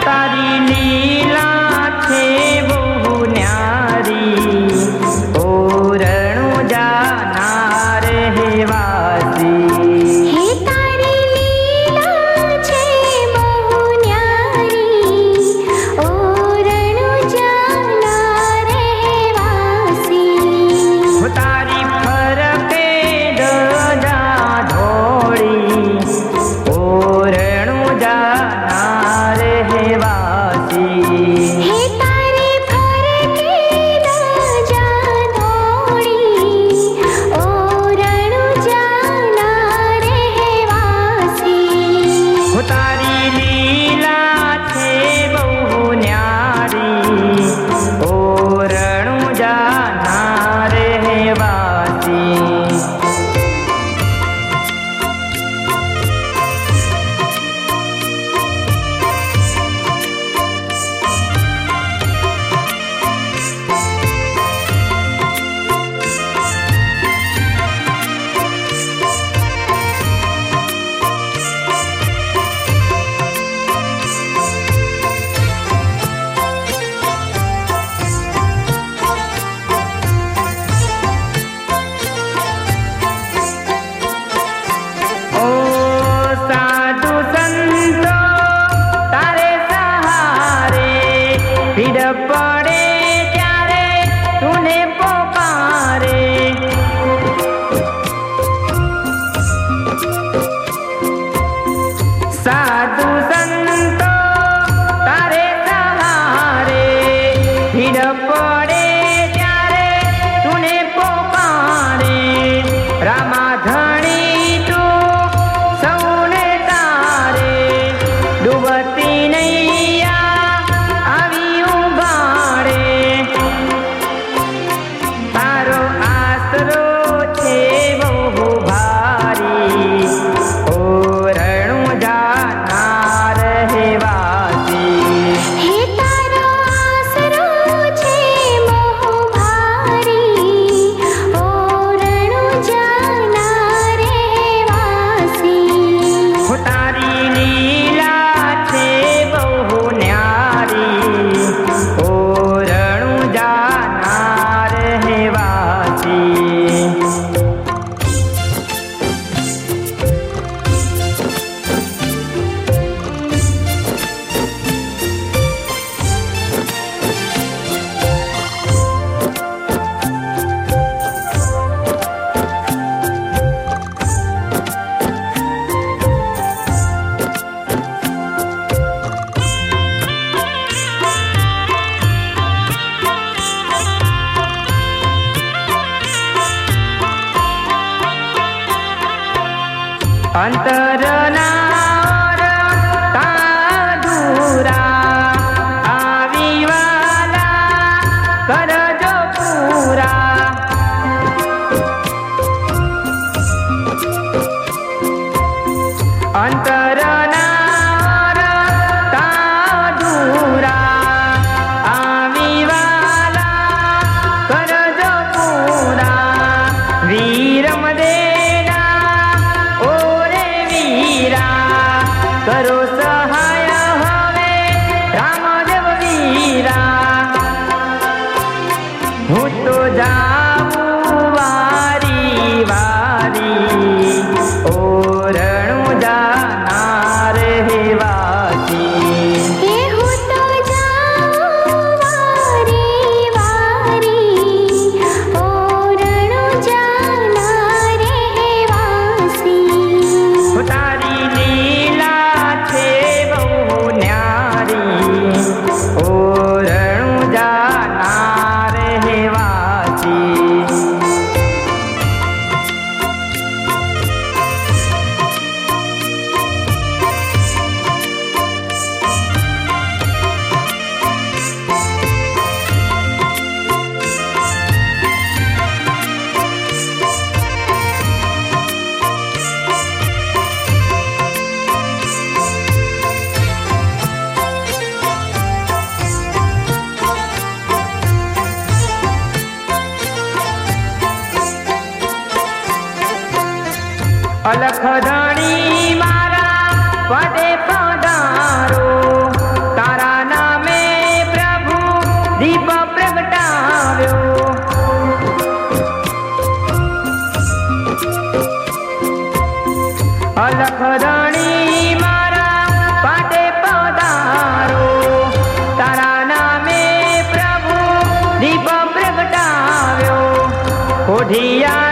તારી લીલા છે બહુ ન્યારી, ઓરણું જાનાર હે વાસી. હે તારી લીલા છે બહુ ન્યારી, ઓરણું જાનાર હે વાસી. તારી ફરકે ધજા ધોળી, ઓરણું જાનાર હે વાસી. હે તારી ફરકે ધજા ધોળી, ઓરણું જાનાર હે વાસી. તારી લીલા છે બહુ ન્યારી, ઓરણું જાનાર હે વાસી. ઓ સાધુ સંતો તારે સહારે, ભીડ પડે ત્યારે તુને પોકારે. સાધુ સંતો તારે સહારે, ભીડ પડે ત્યારે તુને પોકારે. રામાધણી તું સૌને તારે, ડૂબતી નૈયા આવી ઉભાડે. તારો આસરો છે બહુ ભારી, ઓરણું જાનાર હે વાસી. હે તારો આસરો છે બહુ ભારી, ઓરણું જાનાર હે વાસી. તારી લીલા છે બહુ ન્યારી, ઓરણું જાનાર હે વાસી. અંતરના તાધુરા આવી વાલા કરજો પૂરા. અંતરના તાધુરા આવી વાલા કરજો પૂરા. વીરમ દેના ઓરે વીરા, કરો સહાય હવે રામદેવ વીરા. હું તો જાઉં વારી વારી, ઓરણું જાનાર હે વાસી. હે હું તો જાઉં વારી વારી, ઓરણું જાનાર હે વાસી. તારી લીલા છે બહુ ન્યારી, ઓરણું જાનાર હે વાસી. અલખ ધણી મારા પદે પધારો, તારા ધિયા